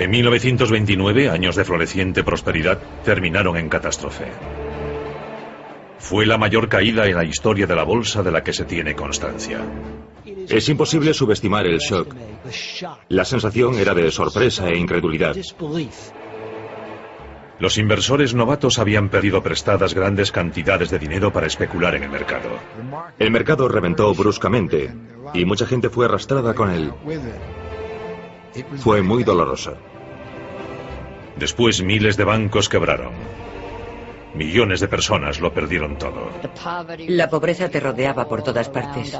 En 1929, años de floreciente prosperidad terminaron en catástrofe. Fue la mayor caída en la historia de la bolsa de la que se tiene constancia. Es imposible subestimar el shock. La sensación era de sorpresa e incredulidad. Los inversores novatos habían perdido prestadas grandes cantidades de dinero para especular en el mercado. El mercado reventó bruscamente y mucha gente fue arrastrada con él. Fue muy doloroso. Después miles de bancos quebraron. Millones de personas lo perdieron todo. La pobreza te rodeaba por todas partes.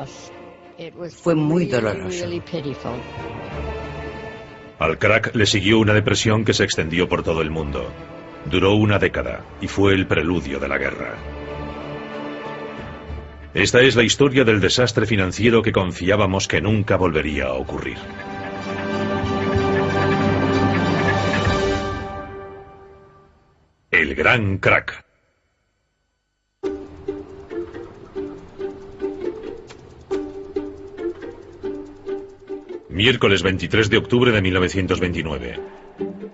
Fue muy doloroso. Al crack le siguió una depresión que se extendió por todo el mundo. Duró una década y fue el preludio de la guerra. Esta es la historia del desastre financiero que confiábamos que nunca volvería a ocurrir. El gran crack. Miércoles 23 de octubre de 1929.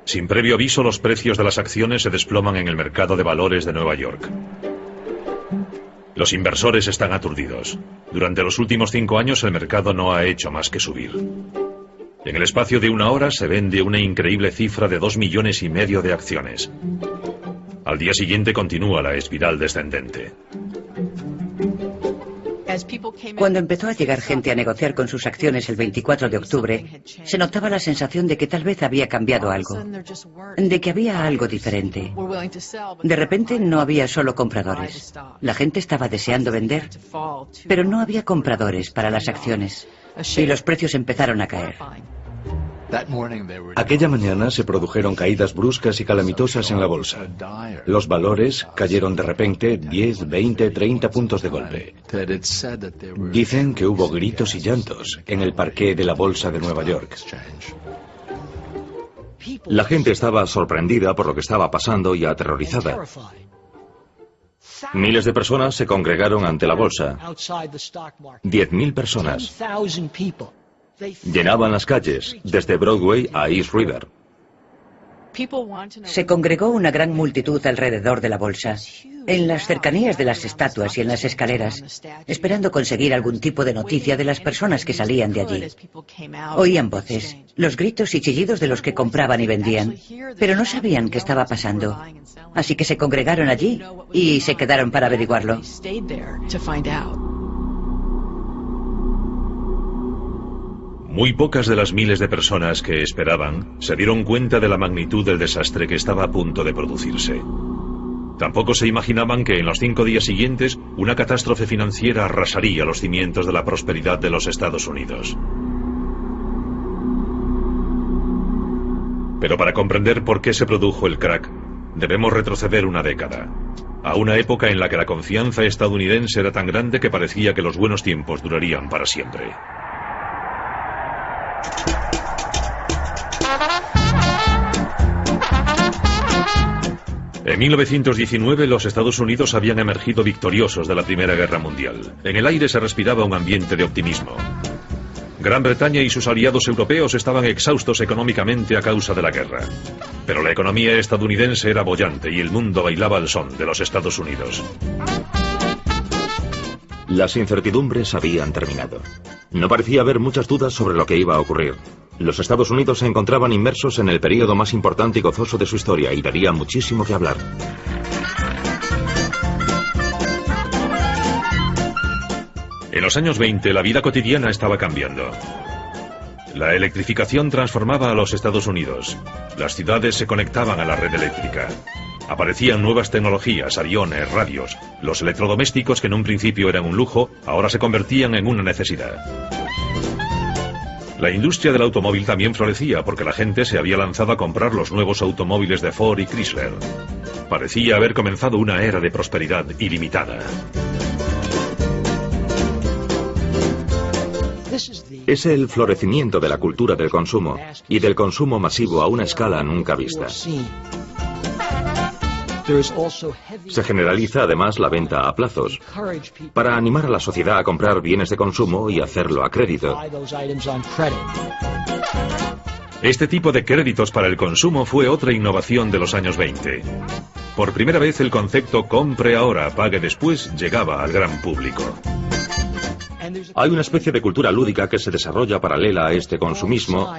Sin previo aviso, los precios de las acciones se desploman en el mercado de valores de Nueva York. Los inversores están aturdidos. Durante los últimos 5 años el mercado no ha hecho más que subir. En el espacio de una hora se vende una increíble cifra de 2,5 millones de acciones. Al día siguiente continúa la espiral descendente. Cuando empezó a llegar gente a negociar con sus acciones el 24 de octubre, se notaba la sensación de que tal vez había cambiado algo, de que había algo diferente. De repente no había solo compradores. La gente estaba deseando vender, pero no había compradores para las acciones, y los precios empezaron a caer. Aquella mañana se produjeron caídas bruscas y calamitosas en la bolsa. Los valores cayeron de repente 10, 20, 30 puntos de golpe. Dicen que hubo gritos y llantos en el parqué de la bolsa de Nueva York. La gente estaba sorprendida por lo que estaba pasando y aterrorizada. Miles de personas se congregaron ante la bolsa. 10.000 personas. Llenaban las calles, desde Broadway a East River. Se congregó una gran multitud alrededor de la bolsa, en las cercanías de las estatuas y en las escaleras, esperando conseguir algún tipo de noticia de las personas que salían de allí. Oían voces, los gritos y chillidos de los que compraban y vendían, pero no sabían qué estaba pasando. Así que se congregaron allí y se quedaron para averiguarlo. Muy pocas de las miles de personas que esperaban se dieron cuenta de la magnitud del desastre que estaba a punto de producirse. Tampoco se imaginaban que en los 5 días siguientes una catástrofe financiera arrasaría los cimientos de la prosperidad de los Estados Unidos. Pero para comprender por qué se produjo el crack, debemos retroceder una década, a una época en la que la confianza estadounidense era tan grande que parecía que los buenos tiempos durarían para siempre. En 1919 los Estados Unidos habían emergido victoriosos de la Primera Guerra Mundial. En el aire se respiraba un ambiente de optimismo. Gran Bretaña y sus aliados europeos estaban exhaustos económicamente a causa de la guerra. Pero la economía estadounidense era boyante y el mundo bailaba al son de los Estados Unidos. Las incertidumbres habían terminado. No parecía haber muchas dudas sobre lo que iba a ocurrir. Los Estados Unidos se encontraban inmersos en el período más importante y gozoso de su historia y daría muchísimo que hablar. En los años 20 la vida cotidiana estaba cambiando. La electrificación transformaba a los Estados Unidos. Las ciudades se conectaban a la red eléctrica. Aparecían nuevas tecnologías, aviones, radios. Los electrodomésticos, que en un principio eran un lujo, ahora se convertían en una necesidad. La industria del automóvil también florecía porque la gente se había lanzado a comprar los nuevos automóviles de Ford y Chrysler. Parecía haber comenzado una era de prosperidad ilimitada. Es el florecimiento de la cultura del consumo y del consumo masivo a una escala nunca vista. Se generaliza además la venta a plazos, para animar a la sociedad a comprar bienes de consumo y hacerlo a crédito. Este tipo de créditos para el consumo fue otra innovación de los años 20. Por primera vez el concepto compre ahora, pague después llegaba al gran público. Hay una especie de cultura lúdica que se desarrolla paralela a este consumismo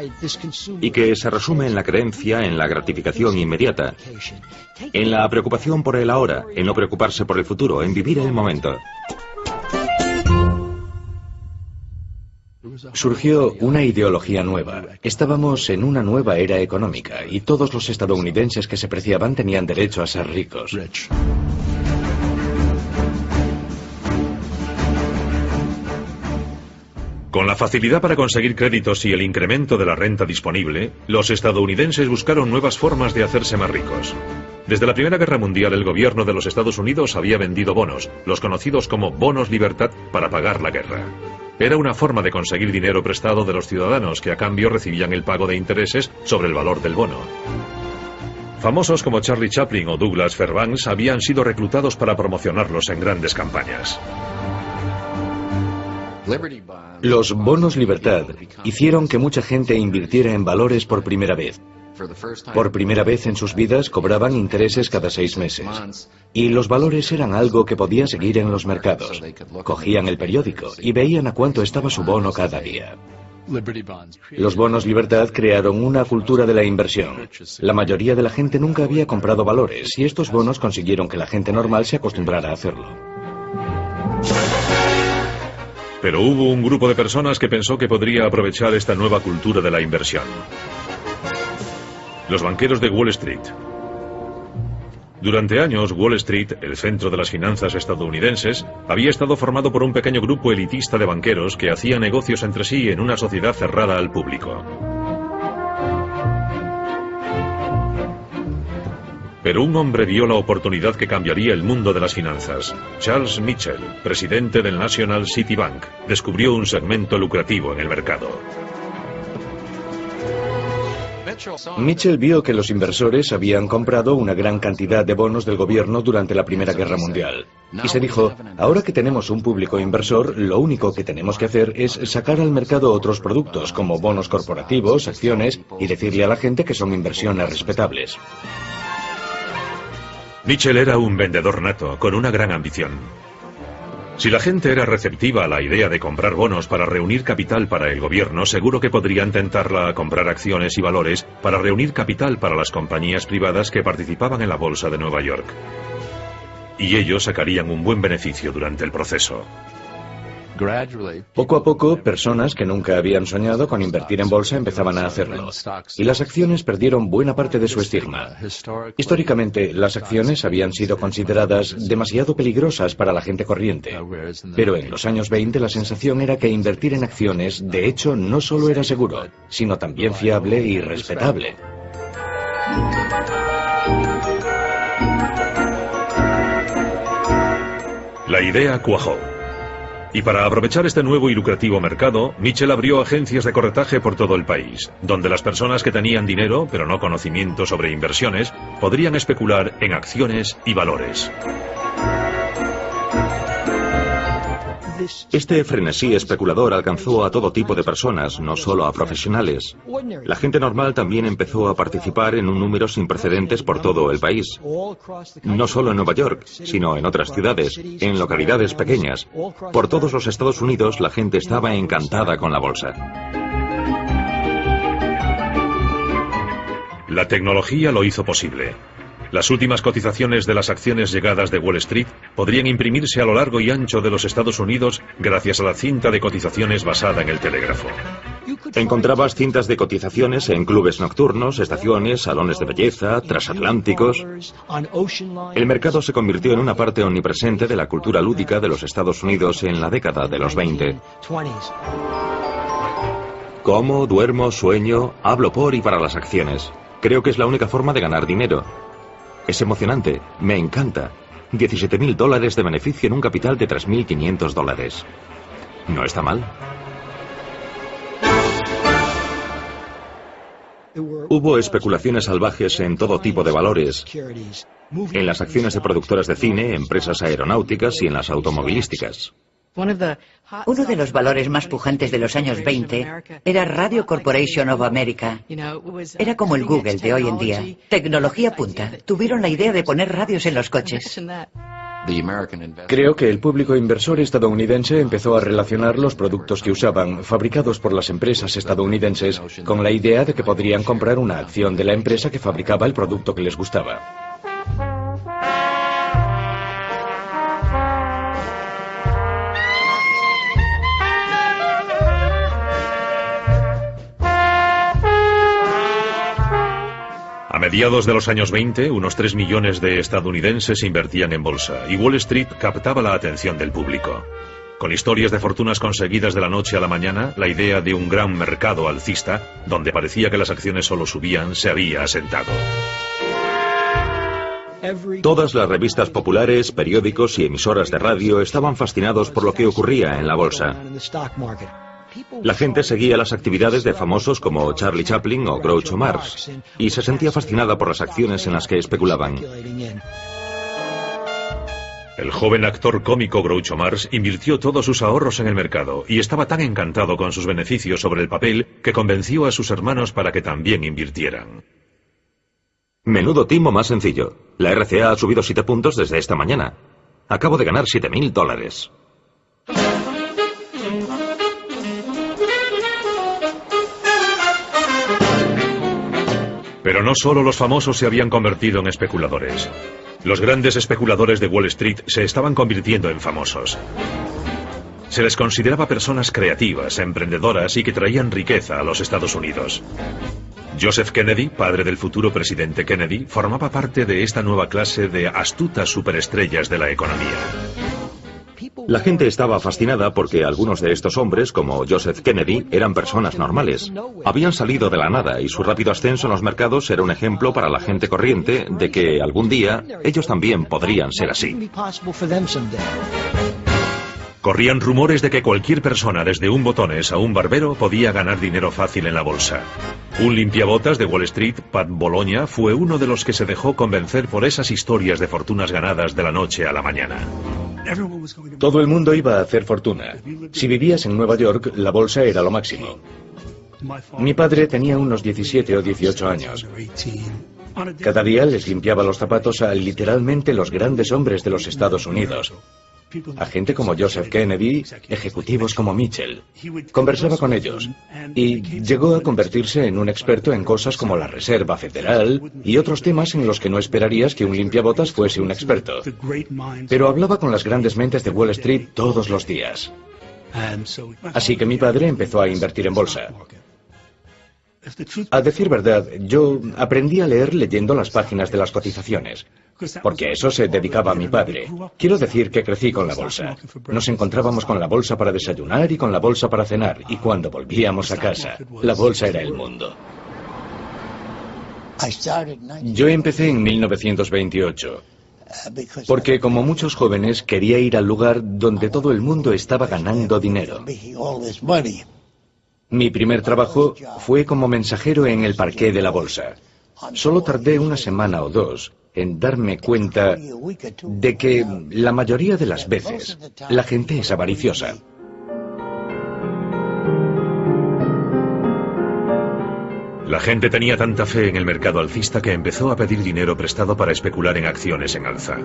y que se resume en la creencia en la gratificación inmediata, en la preocupación por el ahora, en no preocuparse por el futuro, en vivir el momento. Surgió una ideología nueva. Estábamos en una nueva era económica y todos los estadounidenses que se preciaban tenían derecho a ser ricos. Con la facilidad para conseguir créditos y el incremento de la renta disponible, los estadounidenses buscaron nuevas formas de hacerse más ricos. Desde la Primera Guerra Mundial, el gobierno de los Estados Unidos había vendido bonos, los conocidos como bonos libertad, para pagar la guerra. Era una forma de conseguir dinero prestado de los ciudadanos que a cambio recibían el pago de intereses sobre el valor del bono. Famosos como Charlie Chaplin o Douglas Fairbanks habían sido reclutados para promocionarlos en grandes campañas. Los bonos libertad hicieron que mucha gente invirtiera en valores por primera vez. Por primera vez en sus vidas cobraban intereses cada 6 meses. Y los valores eran algo que podía seguir en los mercados. Cogían el periódico y veían a cuánto estaba su bono cada día. Los bonos libertad crearon una cultura de la inversión. La mayoría de la gente nunca había comprado valores y estos bonos consiguieron que la gente normal se acostumbrara a hacerlo. Pero hubo un grupo de personas que pensó que podría aprovechar esta nueva cultura de la inversión. Los banqueros de Wall Street. Durante años, Wall Street, el centro de las finanzas estadounidenses, había estado formado por un pequeño grupo elitista de banqueros que hacían negocios entre sí en una sociedad cerrada al público. Pero un hombre vio la oportunidad que cambiaría el mundo de las finanzas. Charles Mitchell, presidente del National City Bank, descubrió un segmento lucrativo en el mercado. Mitchell vio que los inversores habían comprado una gran cantidad de bonos del gobierno durante la Primera Guerra Mundial. Y se dijo, ahora que tenemos un público inversor, lo único que tenemos que hacer es sacar al mercado otros productos, como bonos corporativos, acciones, y decirle a la gente que son inversiones respetables. Mitchell era un vendedor nato, con una gran ambición. Si la gente era receptiva a la idea de comprar bonos para reunir capital para el gobierno, seguro que podrían tentarla a comprar acciones y valores para reunir capital para las compañías privadas que participaban en la bolsa de Nueva York. Y ellos sacarían un buen beneficio durante el proceso. Poco a poco, personas que nunca habían soñado con invertir en bolsa empezaban a hacerlo. Y las acciones perdieron buena parte de su estigma. Históricamente, las acciones habían sido consideradas demasiado peligrosas para la gente corriente. Pero en los años 20 la sensación era que invertir en acciones, de hecho, no solo era seguro, sino también fiable y respetable. La idea cuajó. Y para aprovechar este nuevo y lucrativo mercado, Mitchell abrió agencias de corretaje por todo el país, donde las personas que tenían dinero, pero no conocimiento sobre inversiones, podrían especular en acciones y valores. Este frenesí especulador alcanzó a todo tipo de personas, no solo a profesionales. La gente normal también empezó a participar en un número sin precedentes por todo el país. No solo en Nueva York, sino en otras ciudades, en localidades pequeñas. Por todos los Estados Unidos la gente estaba encantada con la bolsa. La tecnología lo hizo posible. Las últimas cotizaciones de las acciones llegadas de Wall Street podrían imprimirse a lo largo y ancho de los Estados Unidos gracias a la cinta de cotizaciones basada en el telégrafo. Encontrabas cintas de cotizaciones en clubes nocturnos, estaciones, salones de belleza, transatlánticos. El mercado se convirtió en una parte omnipresente de la cultura lúdica de los Estados Unidos en la década de los 20. Como, duermo, sueño, hablo por y para las acciones. Creo que es la única forma de ganar dinero. Es emocionante, me encanta. $17.000 de beneficio en un capital de $3.500. ¿No está mal? Hubo especulaciones salvajes en todo tipo de valores, en las acciones de productoras de cine, empresas aeronáuticas y en las automovilísticas. Uno de los valores más pujantes de los años 20 era Radio Corporation of America. Era como el Google de hoy en día. Tecnología punta. Tuvieron la idea de poner radios en los coches. Creo que el público inversor estadounidense empezó a relacionar los productos que usaban, fabricados por las empresas estadounidenses, con la idea de que podrían comprar una acción de la empresa que fabricaba el producto que les gustaba. A mediados de los años 20, unos 3 millones de estadounidenses invertían en bolsa y Wall Street captaba la atención del público. Con historias de fortunas conseguidas de la noche a la mañana, la idea de un gran mercado alcista, donde parecía que las acciones solo subían, se había asentado. Todas las revistas populares, periódicos y emisoras de radio estaban fascinados por lo que ocurría en la bolsa. La gente seguía las actividades de famosos como Charlie Chaplin o Groucho Marx y se sentía fascinada por las acciones en las que especulaban. El joven actor cómico Groucho Marx invirtió todos sus ahorros en el mercado y estaba tan encantado con sus beneficios sobre el papel que convenció a sus hermanos para que también invirtieran. Menudo timo más sencillo. La RCA ha subido 7 puntos desde esta mañana. Acabo de ganar $7.000. Pero no solo los famosos se habían convertido en especuladores. Los grandes especuladores de Wall Street se estaban convirtiendo en famosos. Se les consideraba personas creativas, emprendedoras y que traían riqueza a los Estados Unidos. Joseph Kennedy, padre del futuro presidente Kennedy, formaba parte de esta nueva clase de astutas superestrellas de la economía. La gente estaba fascinada porque algunos de estos hombres, como Joseph Kennedy, eran personas normales. Habían salido de la nada y su rápido ascenso en los mercados era un ejemplo para la gente corriente de que algún día ellos también podrían ser así. Corrían rumores de que cualquier persona, desde un botones a un barbero, podía ganar dinero fácil en la bolsa. Un limpiabotas de Wall Street, Pat Bologna, fue uno de los que se dejó convencer por esas historias de fortunas ganadas de la noche a la mañana. Todo el mundo iba a hacer fortuna. Si vivías en Nueva York, la bolsa era lo máximo. Mi padre tenía unos 17 o 18 años. Cada día les limpiaba los zapatos a literalmente los grandes hombres de los Estados Unidos. A gente como Joseph Kennedy, ejecutivos como Mitchell. Conversaba con ellos y llegó a convertirse en un experto en cosas como la Reserva Federal y otros temas en los que no esperarías que un limpiabotas fuese un experto. Pero hablaba con las grandes mentes de Wall Street todos los días. Así que mi padre empezó a invertir en bolsa. A decir verdad, yo aprendí a leer leyendo las páginas de las cotizaciones, porque a eso se dedicaba mi padre. Quiero decir que crecí con la bolsa. Nos encontrábamos con la bolsa para desayunar y con la bolsa para cenar, y cuando volvíamos a casa, la bolsa era el mundo. Yo empecé en 1928, porque como muchos jóvenes quería ir al lugar donde todo el mundo estaba ganando dinero. Mi primer trabajo fue como mensajero en el parqué de la bolsa. Solo tardé una semana o dos en darme cuenta de que la mayoría de las veces la gente es avariciosa. La gente tenía tanta fe en el mercado alcista que empezó a pedir dinero prestado para especular en acciones en alza.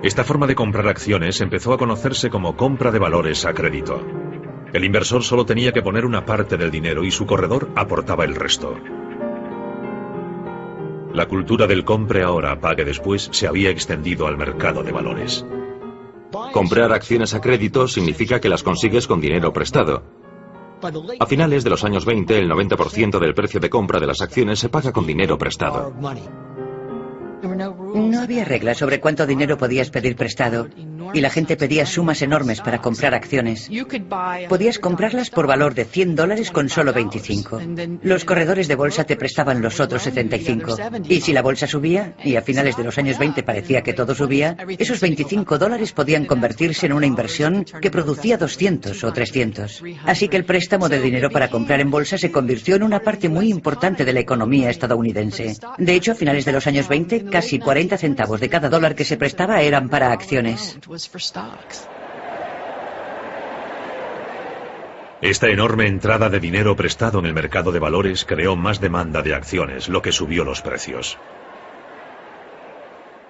Esta forma de comprar acciones empezó a conocerse como compra de valores a crédito. El inversor solo tenía que poner una parte del dinero y su corredor aportaba el resto. La cultura del compre ahora, pague después se había extendido al mercado de valores. Comprar acciones a crédito significa que las consigues con dinero prestado. A finales de los años 20, el 90% del precio de compra de las acciones se paga con dinero prestado. No había reglas sobre cuánto dinero podías pedir prestado y la gente pedía sumas enormes para comprar acciones. Podías comprarlas por valor de $100 con solo 25. Los corredores de bolsa te prestaban los otros 75. Y si la bolsa subía, y a finales de los años 20 parecía que todo subía, esos $25 podían convertirse en una inversión que producía 200 o 300. Así que el préstamo de dinero para comprar en bolsa se convirtió en una parte muy importante de la economía estadounidense. De hecho, a finales de los años 20, casi 40 centavos de cada dólar que se prestaba eran para acciones. Esta enorme entrada de dinero prestado en el mercado de valores creó más demanda de acciones, lo que subió los precios.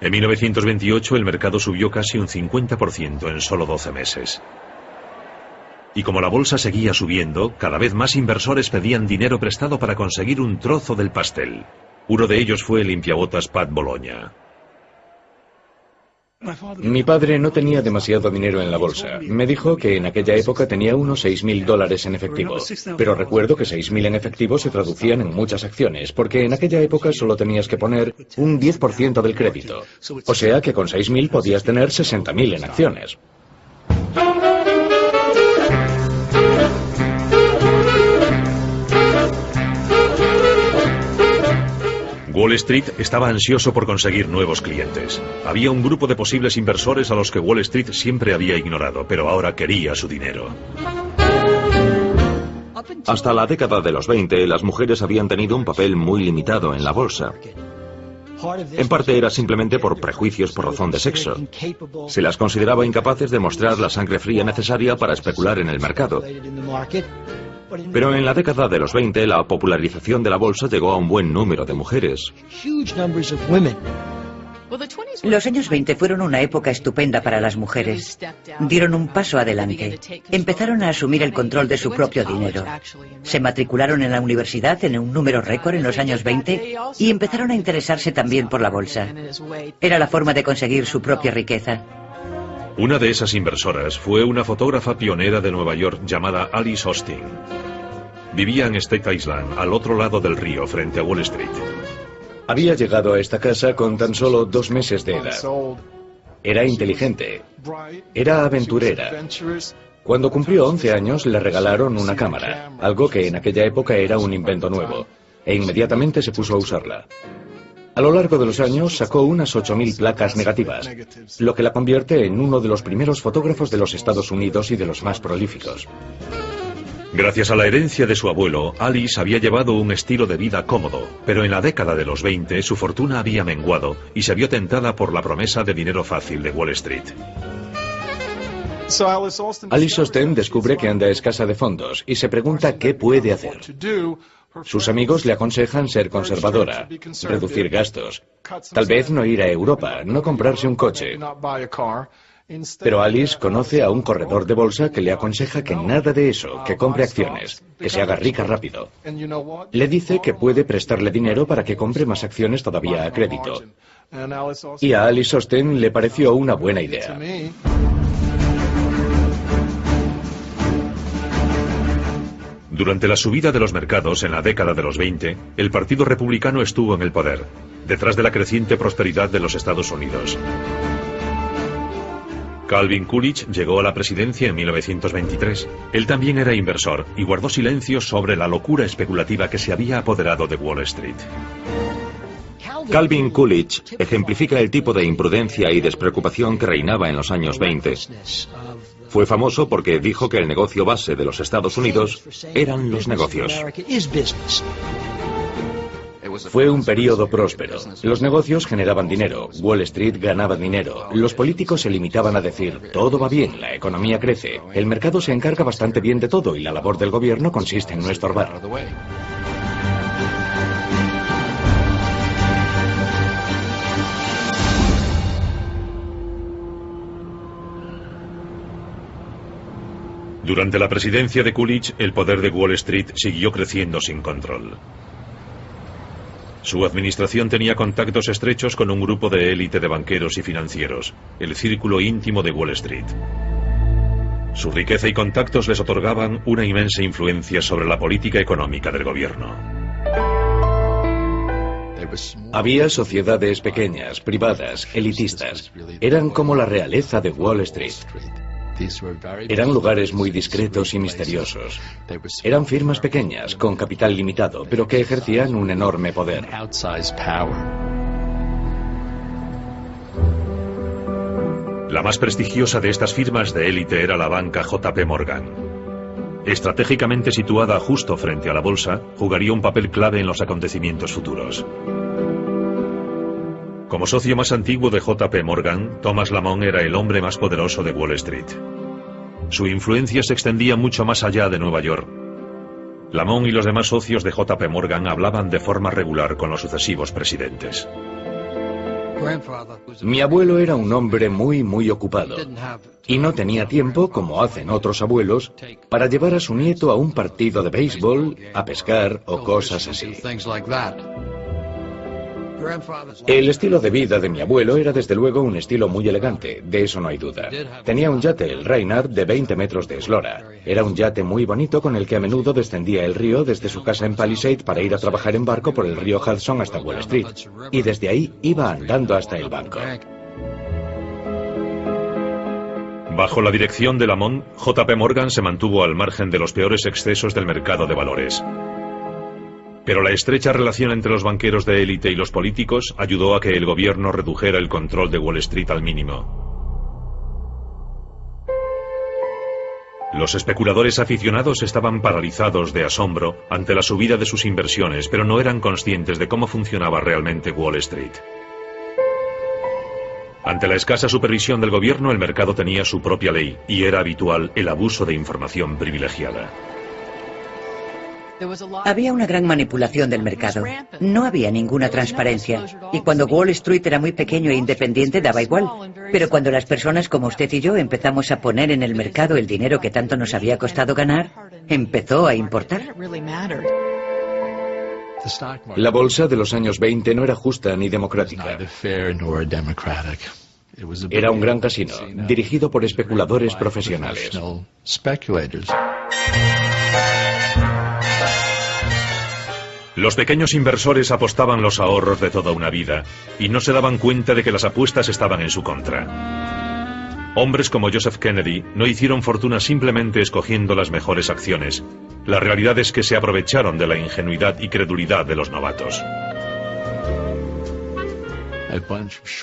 En 1928 el mercado subió casi un 50% en solo 12 meses. Y como la bolsa seguía subiendo, cada vez más inversores pedían dinero prestado para conseguir un trozo del pastel. Uno de ellos fue el limpiabotas Pat Bologna. Mi padre no tenía demasiado dinero en la bolsa. Me dijo que en aquella época tenía unos $6.000 en efectivo. Pero recuerdo que 6.000 en efectivo se traducían en muchas acciones, porque en aquella época solo tenías que poner un 10% del crédito. O sea que con 6.000 podías tener 60.000 en acciones. Wall Street estaba ansioso por conseguir nuevos clientes. Había un grupo de posibles inversores a los que Wall Street siempre había ignorado, pero ahora quería su dinero. Hasta la década de los 20, las mujeres habían tenido un papel muy limitado en la bolsa. En parte era simplemente por prejuicios por razón de sexo. Se las consideraba incapaces de mostrar la sangre fría necesaria para especular en el mercado. Pero en la década de los 20, la popularización de la bolsa llegó a un buen número de mujeres. Los años 20 fueron una época estupenda para las mujeres. Dieron un paso adelante. Empezaron a asumir el control de su propio dinero. Se matricularon en la universidad en un número récord en los años 20 y empezaron a interesarse también por la bolsa. Era la forma de conseguir su propia riqueza. Una de esas inversoras fue una fotógrafa pionera de Nueva York llamada Alice Austin. Vivía en Staten Island, al otro lado del río, frente a Wall Street. Había llegado a esta casa con tan solo 2 meses de edad. Era inteligente. Era aventurera. Cuando cumplió 11 años le regalaron una cámara, algo que en aquella época era un invento nuevo, e inmediatamente se puso a usarla. A lo largo de los años sacó unas 8.000 placas negativas, lo que la convierte en uno de los primeros fotógrafos de los Estados Unidos y de los más prolíficos. Gracias a la herencia de su abuelo, Alice había llevado un estilo de vida cómodo, pero en la década de los 20 su fortuna había menguado y se vio tentada por la promesa de dinero fácil de Wall Street. Alice Austin descubre que anda escasa de fondos y se pregunta qué puede hacer. Sus amigos le aconsejan ser conservadora, reducir gastos, tal vez no ir a Europa, no comprarse un coche. Pero Alice conoce a un corredor de bolsa que le aconseja que nada de eso, que compre acciones, que se haga rica rápido. Le dice que puede prestarle dinero para que compre más acciones todavía a crédito. Y a Alice Austin le pareció una buena idea. Durante la subida de los mercados en la década de los 20, el Partido Republicano estuvo en el poder, detrás de la creciente prosperidad de los Estados Unidos. Calvin Coolidge llegó a la presidencia en 1923. Él también era inversor y guardó silencio sobre la locura especulativa que se había apoderado de Wall Street. Calvin Coolidge ejemplifica el tipo de imprudencia y despreocupación que reinaba en los años 20. Fue famoso porque dijo que el negocio base de los Estados Unidos eran los negocios. Fue un período próspero. Los negocios generaban dinero, Wall Street ganaba dinero. Los políticos se limitaban a decir, todo va bien, la economía crece, el mercado se encarga bastante bien de todo y la labor del gobierno consiste en no estorbar. Durante la presidencia de Coolidge, el poder de Wall Street siguió creciendo sin control. Su administración tenía contactos estrechos con un grupo de élite de banqueros y financieros, el círculo íntimo de Wall Street. Su riqueza y contactos les otorgaban una inmensa influencia sobre la política económica del gobierno. Había sociedades pequeñas, privadas, elitistas. Eran como la realeza de Wall Street. Eran lugares muy discretos y misteriosos. Eran firmas pequeñas, con capital limitado, pero que ejercían un enorme poder. La más prestigiosa de estas firmas de élite era la banca JP Morgan. Estratégicamente situada justo frente a la bolsa, jugaría un papel clave en los acontecimientos futuros. Como socio más antiguo de JP Morgan, Thomas Lamont era el hombre más poderoso de Wall Street. Su influencia se extendía mucho más allá de Nueva York. Lamont y los demás socios de JP Morgan hablaban de forma regular con los sucesivos presidentes. Mi abuelo era un hombre muy ocupado y no tenía tiempo, como hacen otros abuelos, para llevar a su nieto a un partido de béisbol, a pescar o cosas así. El estilo de vida de mi abuelo era desde luego un estilo muy elegante, de eso no hay duda. Tenía un yate, el Reynard, de 20 metros de eslora. Era un yate muy bonito con el que a menudo descendía el río desde su casa en Palisade para ir a trabajar en barco por el río Hudson hasta Wall Street. Y desde ahí iba andando hasta el banco. Bajo la dirección de Lamont, JP Morgan se mantuvo al margen de los peores excesos del mercado de valores. Pero la estrecha relación entre los banqueros de élite y los políticos ayudó a que el gobierno redujera el control de Wall Street al mínimo. Los especuladores aficionados estaban paralizados de asombro ante la subida de sus inversiones, pero no eran conscientes de cómo funcionaba realmente Wall Street. Ante la escasa supervisión del gobierno, el mercado tenía su propia ley, y era habitual el abuso de información privilegiada. Había una gran manipulación del mercado. No había ninguna transparencia. Y cuando Wall Street era muy pequeño e independiente daba igual. Pero cuando las personas como usted y yo empezamos a poner en el mercado el dinero que tanto nos había costado ganar, empezó a importar. La bolsa de los años 20 no era justa ni democrática. Era un gran casino, dirigido por especuladores profesionales. Los pequeños inversores apostaban los ahorros de toda una vida y no se daban cuenta de que las apuestas estaban en su contra. Hombres como Joseph Kennedy no hicieron fortuna simplemente escogiendo las mejores acciones. La realidad es que se aprovecharon de la ingenuidad y credulidad de los novatos.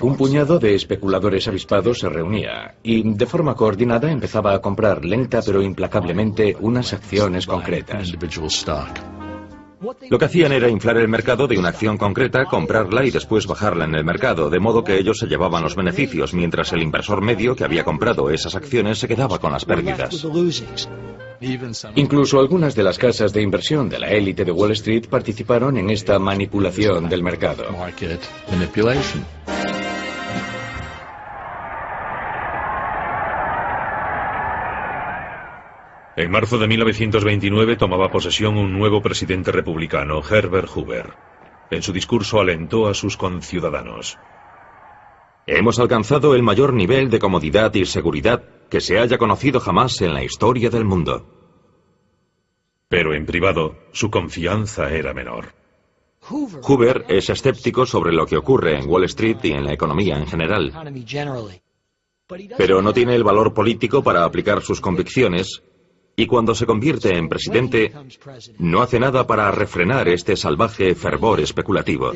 Un puñado de especuladores avispados se reunía y, de forma coordinada, empezaba a comprar lenta pero implacablemente unas acciones concretas. Lo que hacían era inflar el mercado de una acción concreta, comprarla y después bajarla en el mercado, de modo que ellos se llevaban los beneficios, mientras el inversor medio que había comprado esas acciones se quedaba con las pérdidas. Incluso algunas de las casas de inversión de la élite de Wall Street participaron en esta manipulación del mercado. En marzo de 1929 tomaba posesión un nuevo presidente republicano, Herbert Hoover. En su discurso alentó a sus conciudadanos. Hemos alcanzado el mayor nivel de comodidad y seguridad que se haya conocido jamás en la historia del mundo. Pero en privado, su confianza era menor. Hoover es escéptico sobre lo que ocurre en Wall Street y en la economía en general. Pero no tiene el valor político para aplicar sus convicciones. Y cuando se convierte en presidente, no hace nada para refrenar este salvaje fervor especulativo.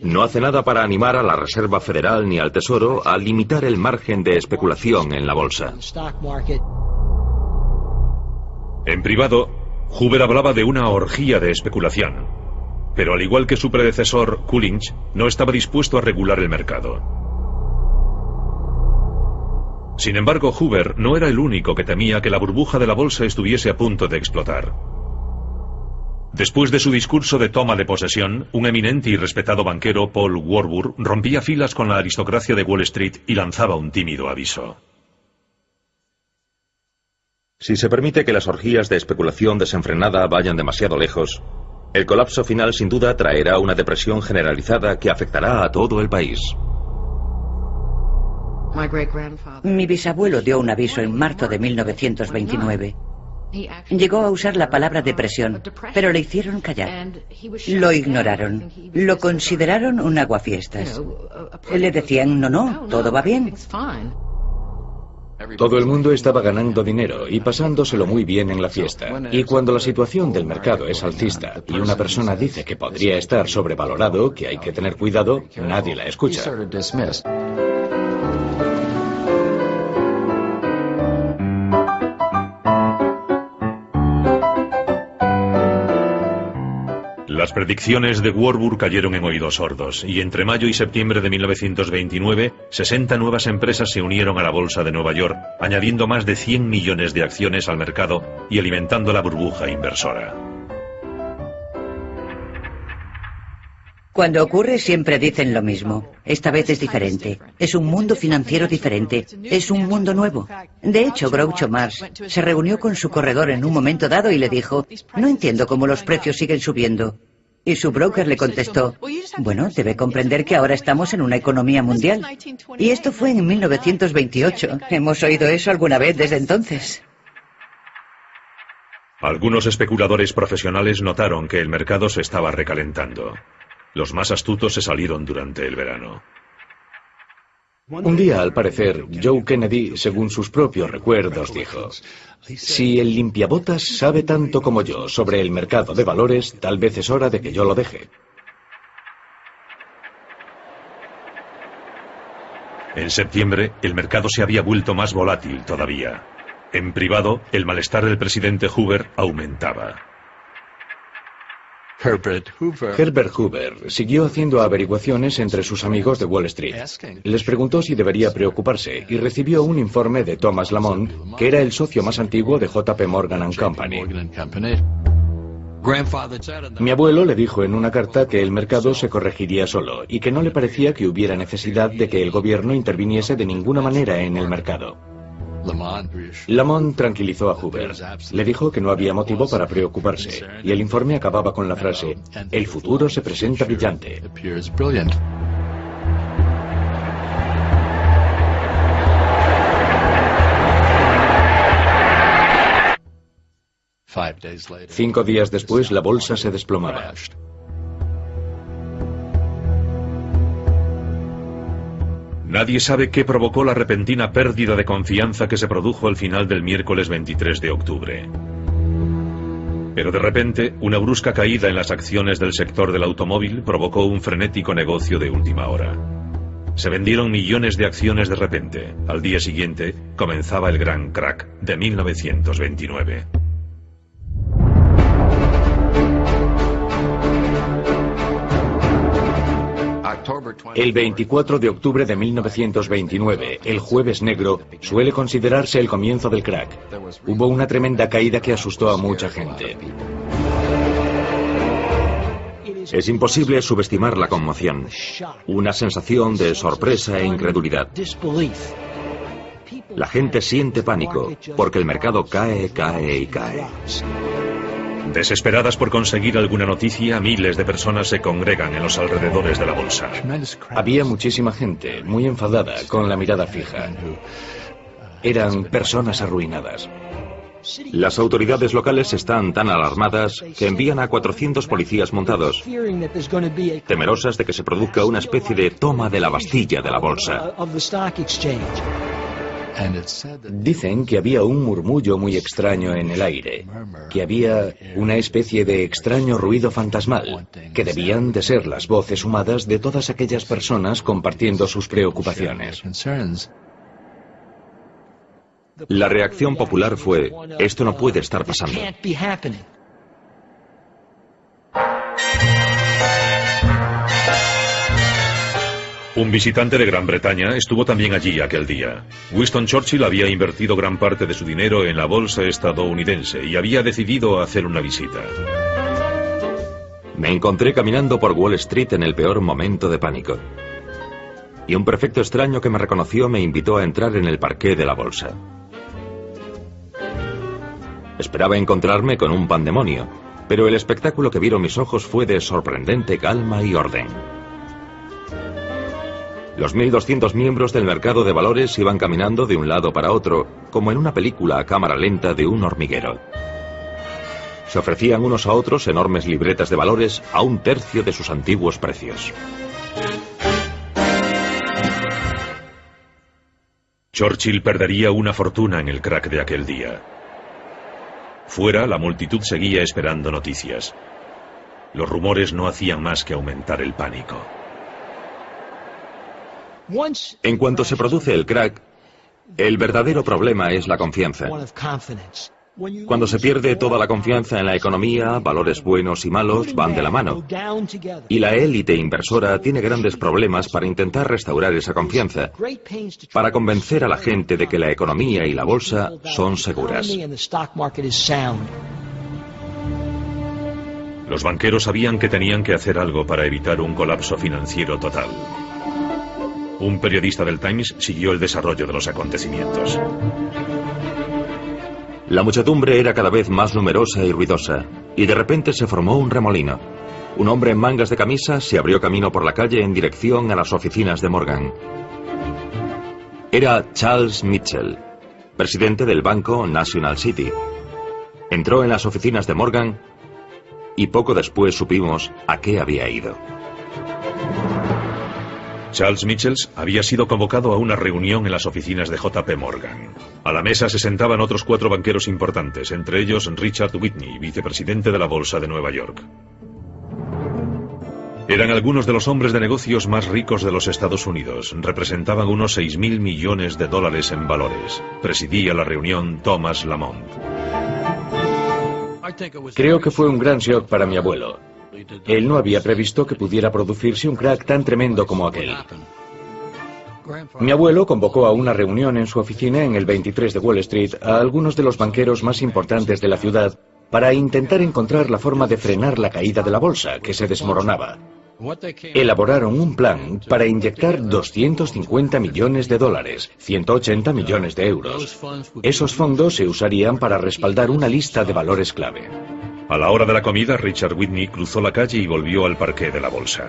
No hace nada para animar a la Reserva Federal ni al Tesoro a limitar el margen de especulación en la bolsa. En privado, Hoover hablaba de una orgía de especulación. Pero al igual que su predecesor, Coolidge, no estaba dispuesto a regular el mercado. Sin embargo, Hoover no era el único que temía que la burbuja de la bolsa estuviese a punto de explotar. Después de su discurso de toma de posesión, un eminente y respetado banquero, Paul Warburg, rompía filas con la aristocracia de Wall Street y lanzaba un tímido aviso. Si se permite que las orgías de especulación desenfrenada vayan demasiado lejos, el colapso final sin duda traerá una depresión generalizada que afectará a todo el país. Mi bisabuelo dio un aviso en marzo de 1929. Llegó a usar la palabra depresión, pero le hicieron callar. Lo ignoraron. Lo consideraron un aguafiestas. Le decían, no, todo va bien. Todo el mundo estaba ganando dinero y pasándoselo muy bien en la fiesta. Y cuando la situación del mercado es alcista y una persona dice que podría estar sobrevalorado, que hay que tener cuidado, nadie la escucha. Las predicciones de Warburg cayeron en oídos sordos, y entre mayo y septiembre de 1929, 60 nuevas empresas se unieron a la Bolsa de Nueva York, añadiendo más de 100 millones de acciones al mercado y alimentando la burbuja inversora. Cuando ocurre siempre dicen lo mismo. Esta vez es diferente. Es un mundo financiero diferente. Es un mundo nuevo. De hecho, Groucho Marx se reunió con su corredor en un momento dado y le dijo: no entiendo cómo los precios siguen subiendo. Y su broker le contestó: bueno, debe comprender que ahora estamos en una economía mundial. Y esto fue en 1928. ¿Hemos oído eso alguna vez desde entonces? Algunos especuladores profesionales notaron que el mercado se estaba recalentando. Los más astutos se salieron durante el verano. Un día, al parecer, Joe Kennedy, según sus propios recuerdos, dijo: si el limpiabotas sabe tanto como yo sobre el mercado de valores, tal vez es hora de que yo lo deje. En septiembre, el mercado se había vuelto más volátil todavía. En privado, el malestar del presidente Hoover aumentaba. Herbert Hoover siguió haciendo averiguaciones entre sus amigos de Wall Street. Les preguntó si debería preocuparse y recibió un informe de Thomas Lamont, que era el socio más antiguo de JP Morgan & Company. Mi abuelo le dijo en una carta que el mercado se corregiría solo y que no le parecía que hubiera necesidad de que el gobierno interviniese de ninguna manera en el mercado. Lamont tranquilizó a Hoover. Le dijo que no había motivo para preocuparse, y el informe acababa con la frase: el futuro se presenta brillante. Cinco días después, la bolsa se desplomaba. Nadie sabe qué provocó la repentina pérdida de confianza que se produjo al final del miércoles 23 de octubre. Pero de repente, una brusca caída en las acciones del sector del automóvil provocó un frenético negocio de última hora. Se vendieron millones de acciones de repente. Al día siguiente, comenzaba el gran crack de 1929. El 24 de octubre de 1929, el Jueves Negro, suele considerarse el comienzo del crack. Hubo una tremenda caída que asustó a mucha gente. Es imposible subestimar la conmoción. Una sensación de sorpresa e incredulidad. La gente siente pánico, porque el mercado cae, cae y cae. Desesperadas por conseguir alguna noticia, miles de personas se congregan en los alrededores de la bolsa. Había muchísima gente, muy enfadada, con la mirada fija. Eran personas arruinadas. Las autoridades locales están tan alarmadas que envían a 400 policías montados, temerosas de que se produzca una especie de toma de la Bastilla de la bolsa. Dicen que había un murmullo muy extraño en el aire, que había una especie de extraño ruido fantasmal, que debían de ser las voces humadas de todas aquellas personas compartiendo sus preocupaciones. La reacción popular fue: esto no puede estar pasando. Un visitante de Gran Bretaña estuvo también allí aquel día. Winston Churchill había invertido gran parte de su dinero en la bolsa estadounidense y había decidido hacer una visita. Me encontré caminando por Wall Street en el peor momento de pánico. Y un prefecto extraño que me reconoció me invitó a entrar en el parqué de la bolsa. Esperaba encontrarme con un pandemonio, pero el espectáculo que vieron mis ojos fue de sorprendente calma y orden. Los 1.200 miembros del mercado de valores iban caminando de un lado para otro, como en una película a cámara lenta de un hormiguero. Se ofrecían unos a otros enormes libretas de valores a un tercio de sus antiguos precios. Churchill perdería una fortuna en el crack de aquel día. Fuera, la multitud seguía esperando noticias. Los rumores no hacían más que aumentar el pánico. En cuanto se produce el crack, el verdadero problema es la confianza. Cuando se pierde toda la confianza en la economía, valores buenos y malos van de la mano. Y la élite inversora tiene grandes problemas para intentar restaurar esa confianza, para convencer a la gente de que la economía y la bolsa son seguras. Los banqueros sabían que tenían que hacer algo para evitar un colapso financiero total. Un periodista del Times siguió el desarrollo de los acontecimientos. La muchedumbre era cada vez más numerosa y ruidosa, y de repente se formó un remolino. Un hombre en mangas de camisa se abrió camino por la calle en dirección a las oficinas de Morgan. Era Charles Mitchell, presidente del banco National City. Entró en las oficinas de Morgan y poco después supimos a qué había ido. Charles Mitchell había sido convocado a una reunión en las oficinas de JP Morgan. A la mesa se sentaban otros 4 banqueros importantes, entre ellos Richard Whitney, vicepresidente de la Bolsa de Nueva York. Eran algunos de los hombres de negocios más ricos de los Estados Unidos. Representaban unos 6.000 millones de dólares en valores. Presidía la reunión Thomas Lamont. Creo que fue un gran shock para mi abuelo. Él no había previsto que pudiera producirse un crack tan tremendo como aquel. Mi abuelo convocó a una reunión en su oficina en el 23 de Wall Street a algunos de los banqueros más importantes de la ciudad para intentar encontrar la forma de frenar la caída de la bolsa, que se desmoronaba. Elaboraron un plan para inyectar 250 millones de dólares, 180 millones de euros. Esos fondos se usarían para respaldar una lista de valores clave. A la hora de la comida, Richard Whitney cruzó la calle y volvió al parqué de la bolsa.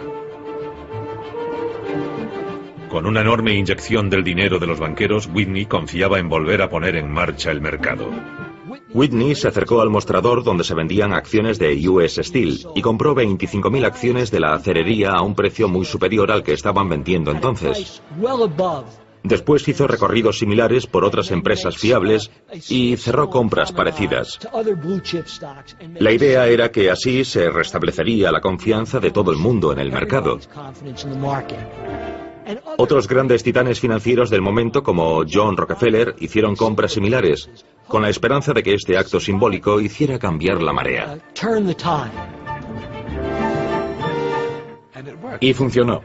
Con una enorme inyección del dinero de los banqueros, Whitney confiaba en volver a poner en marcha el mercado. Whitney se acercó al mostrador donde se vendían acciones de US Steel y compró 25.000 acciones de la acerería a un precio muy superior al que estaban vendiendo entonces. Después hizo recorridos similares por otras empresas fiables y cerró compras parecidas. La idea era que así se restablecería la confianza de todo el mundo en el mercado. Otros grandes titanes financieros del momento, como John Rockefeller, hicieron compras similares, con la esperanza de que este acto simbólico hiciera cambiar la marea. Y funcionó.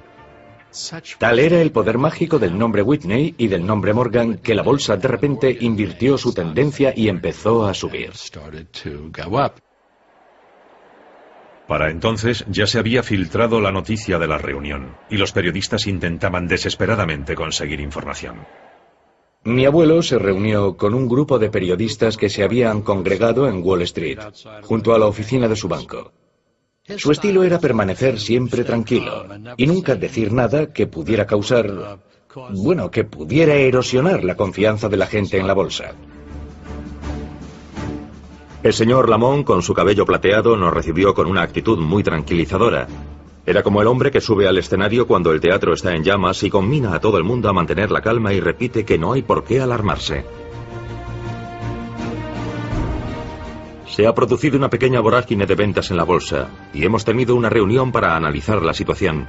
Tal era el poder mágico del nombre Whitney y del nombre Morgan que la bolsa de repente invirtió su tendencia y empezó a subir. Para entonces ya se había filtrado la noticia de la reunión y los periodistas intentaban desesperadamente conseguir información. Mi abuelo se reunió con un grupo de periodistas que se habían congregado en Wall Street, junto a la oficina de su banco. Su estilo era permanecer siempre tranquilo y nunca decir nada que pudiera causar, que pudiera erosionar la confianza de la gente en la bolsa. El señor Lamont, con su cabello plateado, nos recibió con una actitud muy tranquilizadora. Era como el hombre que sube al escenario cuando el teatro está en llamas y conmina a todo el mundo a mantener la calma y repite que no hay por qué alarmarse. Se ha producido una pequeña vorágine de ventas en la bolsa y hemos tenido una reunión para analizar la situación.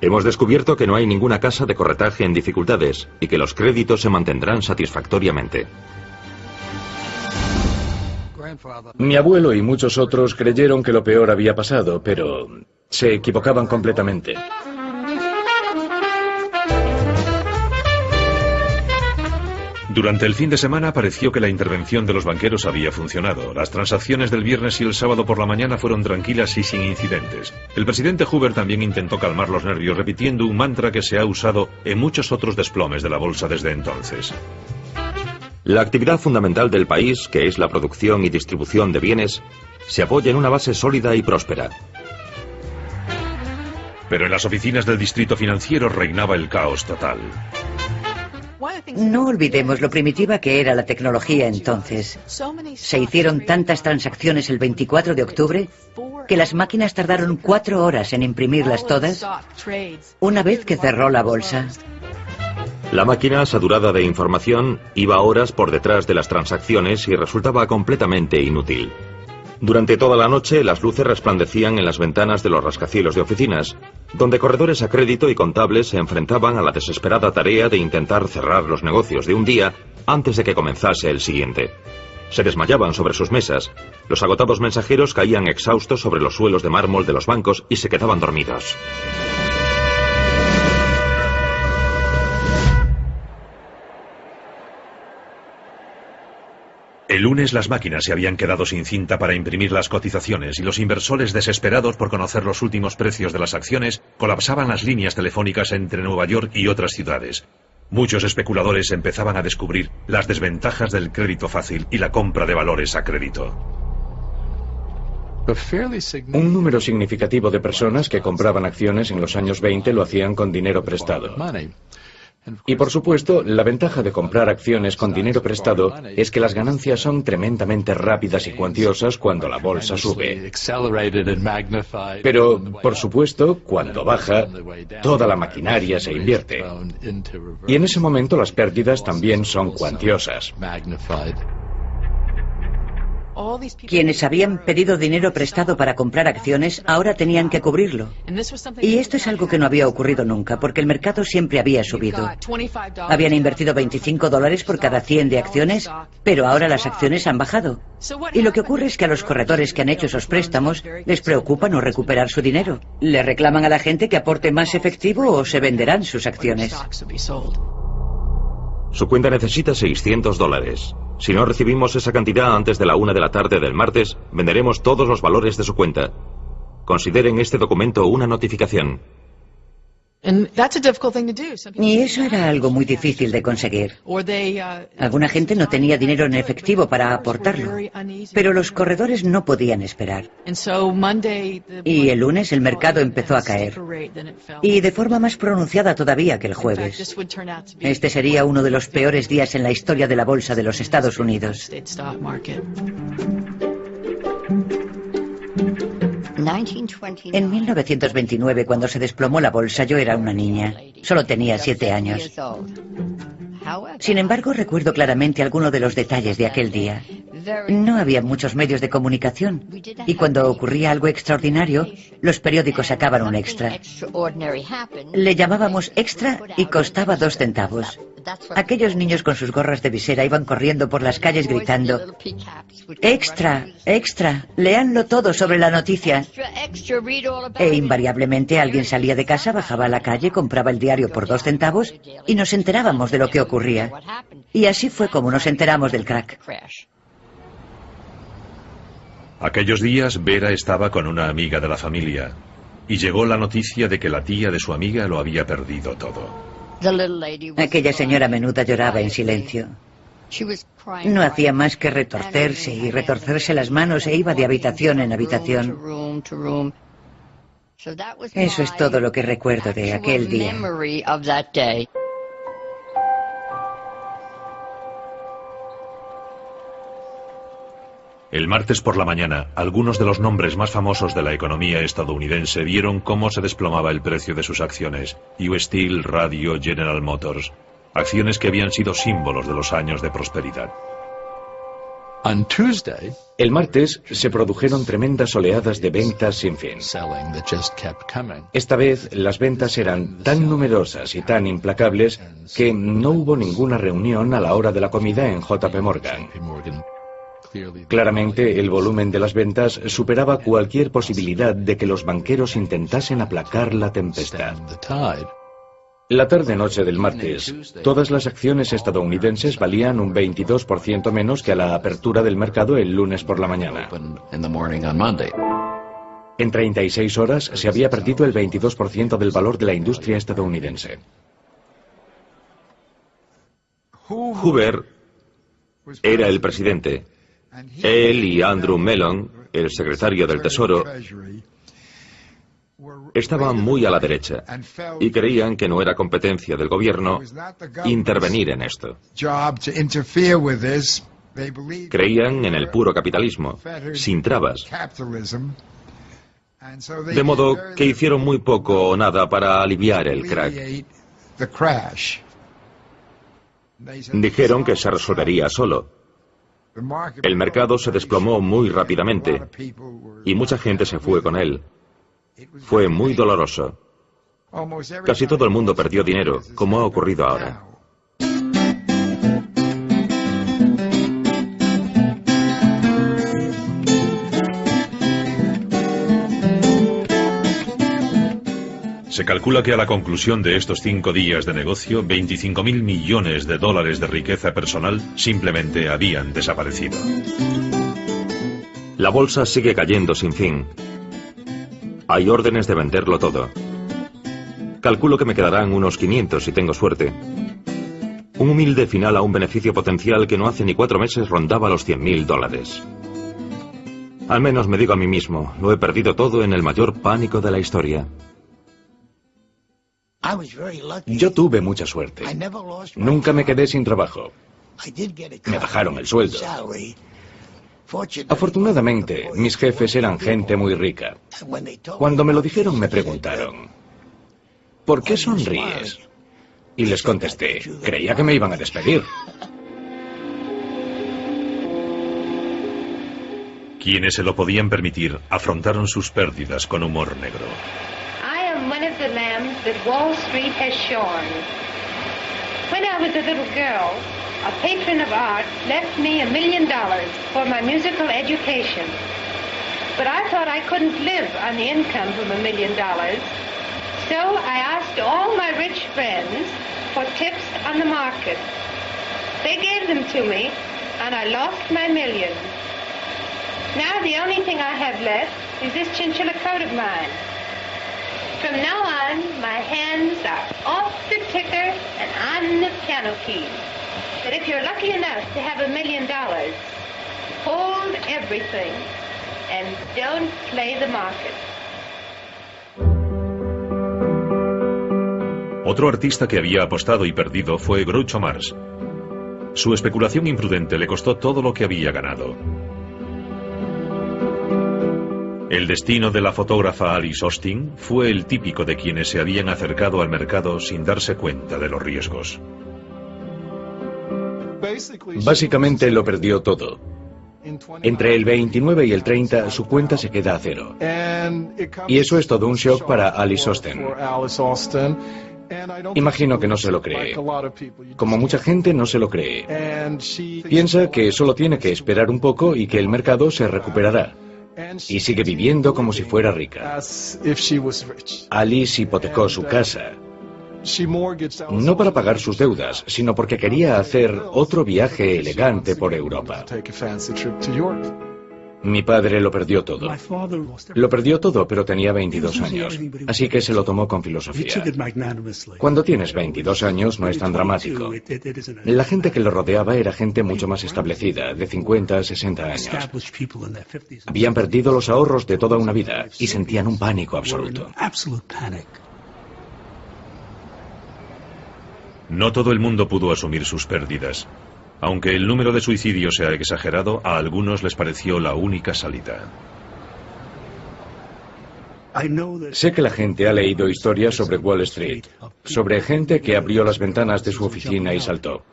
Hemos descubierto que no hay ninguna casa de corretaje en dificultades y que los créditos se mantendrán satisfactoriamente. Mi abuelo y muchos otros creyeron que lo peor había pasado, pero se equivocaban completamente. Durante el fin de semana pareció que la intervención de los banqueros había funcionado. Las transacciones del viernes y el sábado por la mañana fueron tranquilas y sin incidentes. El presidente Hoover también intentó calmar los nervios repitiendo un mantra que se ha usado en muchos otros desplomes de la bolsa desde entonces. La actividad fundamental del país, que es la producción y distribución de bienes, se apoya en una base sólida y próspera. Pero en las oficinas del distrito financiero reinaba el caos total. No olvidemos lo primitiva que era la tecnología entonces. Se hicieron tantas transacciones el 24 de octubre que las máquinas tardaron 4 horas en imprimirlas todas una vez que cerró la bolsa. La máquina, saturada de información, iba horas por detrás de las transacciones y resultaba completamente inútil. Durante toda la noche, las luces resplandecían en las ventanas de los rascacielos de oficinas, donde corredores a crédito y contables se enfrentaban a la desesperada tarea de intentar cerrar los negocios de un día antes de que comenzase el siguiente. Se desmayaban sobre sus mesas. Los agotados mensajeros caían exhaustos sobre los suelos de mármol de los bancos y se quedaban dormidos. El lunes las máquinas se habían quedado sin cinta para imprimir las cotizaciones y los inversores, desesperados por conocer los últimos precios de las acciones, colapsaban las líneas telefónicas entre Nueva York y otras ciudades. Muchos especuladores empezaban a descubrir las desventajas del crédito fácil y la compra de valores a crédito. Un número significativo de personas que compraban acciones en los años 20 lo hacían con dinero prestado. Y por supuesto, la ventaja de comprar acciones con dinero prestado es que las ganancias son tremendamente rápidas y cuantiosas cuando la bolsa sube. Pero, por supuesto, cuando baja, toda la maquinaria se invierte. Y en ese momento las pérdidas también son cuantiosas. Quienes habían pedido dinero prestado para comprar acciones ahora tenían que cubrirlo. Y esto es algo que no había ocurrido nunca, porque el mercado siempre había subido. Habían invertido $25 por cada 100 de acciones, pero ahora las acciones han bajado. Y lo que ocurre es que a los corredores que han hecho esos préstamos les preocupa no recuperar su dinero. Le reclaman a la gente que aporte más efectivo o se venderán sus acciones. Su cuenta necesita $600. Si no recibimos esa cantidad antes de la 1 de la tarde del martes, venderemos todos los valores de su cuenta. Consideren este documento una notificación. Y eso era algo muy difícil de conseguir. Alguna gente no tenía dinero en efectivo para aportarlo, pero los corredores no podían esperar. Y el lunes el mercado empezó a caer, y de forma más pronunciada todavía que el jueves. Este sería uno de los peores días en la historia de la bolsa de los Estados Unidos. En 1929, cuando se desplomó la bolsa, yo era una niña. Solo tenía 7 años. Sin embargo, recuerdo claramente algunos de los detalles de aquel día. No había muchos medios de comunicación, y cuando ocurría algo extraordinario, los periódicos sacaban un extra. Le llamábamos extra y costaba 2 centavos. Aquellos niños con sus gorras de visera iban corriendo por las calles gritando: ¡Extra! ¡Extra! ¡Léanlo todo sobre la noticia! E invariablemente alguien salía de casa, bajaba a la calle, compraba el diario por 2 centavos y nos enterábamos de lo que ocurría. Y así fue como nos enteramos del crack. Aquellos días Vera estaba con una amiga de la familia y llegó la noticia de que la tía de su amiga lo había perdido todo. Aquella señora menuda lloraba en silencio. No hacía más que retorcerse y retorcerse las manos e iba de habitación en habitación. Eso es todo lo que recuerdo de aquel día. El martes por la mañana, algunos de los nombres más famosos de la economía estadounidense vieron cómo se desplomaba el precio de sus acciones: US Steel, Radio, General Motors, acciones que habían sido símbolos de los años de prosperidad. El martes se produjeron tremendas oleadas de ventas sin fin. Esta vez las ventas eran tan numerosas y tan implacables que no hubo ninguna reunión a la hora de la comida en JP Morgan. Claramente, el volumen de las ventas superaba cualquier posibilidad de que los banqueros intentasen aplacar la tempestad. La tarde-noche del martes, todas las acciones estadounidenses valían un 22% menos que a la apertura del mercado el lunes por la mañana. En 36 horas se había perdido el 22% del valor de la industria estadounidense. Hoover era el presidente. Él y Andrew Mellon, el secretario del Tesoro, estaban muy a la derecha y creían que no era competencia del gobierno intervenir en esto. Creían en el puro capitalismo, sin trabas. De modo que hicieron muy poco o nada para aliviar el crack. Dijeron que se resolvería solo. El mercado se desplomó muy rápidamente y mucha gente se fue con él. Fue muy doloroso. Casi todo el mundo perdió dinero, como ha ocurrido ahora. Se calcula que a la conclusión de estos 5 días de negocio, 25.000 millones de dólares de riqueza personal simplemente habían desaparecido. La bolsa sigue cayendo sin fin. Hay órdenes de venderlo todo. Calculo que me quedarán unos 500 si tengo suerte. Un humilde final a un beneficio potencial que no hace ni 4 meses rondaba los 100.000 dólares. Al menos me digo a mí mismo, lo he perdido todo en el mayor pánico de la historia. Yo tuve mucha suerte. Nunca me quedé sin trabajo. Me bajaron el sueldo. Afortunadamente, mis jefes eran gente muy rica. Cuando me lo dijeron me preguntaron, ¿por qué sonríes? Y les contesté, creía que me iban a despedir. Quienes se lo podían permitir afrontaron sus pérdidas con humor negro. I am one of the lambs that Wall Street has shorn. When I was a little girl, a patron of art left me $1 million for my musical education. But I thought I couldn't live on the income from $1 million. So I asked all my rich friends for tips on the market. They gave them to me, and I lost my $1 million. Now the only thing I have left is this chinchilla coat of mine. From now on, my hands are off the ticker and on the piano keys. But if you're lucky enough to have $1 million, hold everything and don't play the market. Otro artista que había apostado y perdido fue Groucho Marx. Su especulación imprudente le costó todo lo que había ganado. El destino de la fotógrafa Alice Austin fue el típico de quienes se habían acercado al mercado sin darse cuenta de los riesgos. Básicamente lo perdió todo. Entre el 29 y el 30 su cuenta se queda a cero. Y eso es todo un shock para Alice Austin. Imagino que no se lo cree. Como mucha gente no se lo cree. Piensa que solo tiene que esperar un poco y que el mercado se recuperará. Y sigue viviendo como si fuera rica. Alice hipotecó su casa. No para pagar sus deudas, sino porque quería hacer otro viaje elegante por Europa. Mi padre lo perdió todo. Lo perdió todo, pero tenía 22 años, así que se lo tomó con filosofía. Cuando tienes 22 años no es tan dramático. La gente que lo rodeaba era gente mucho más establecida, de 50 a 60 años. Habían perdido los ahorros de toda una vida y sentían un pánico absoluto. No todo el mundo pudo asumir sus pérdidas. Aunque el número de suicidios se ha exagerado, a algunos les pareció la única salida. Sé que la gente ha leído historias sobre Wall Street, sobre gente que abrió las ventanas de su oficina y saltó.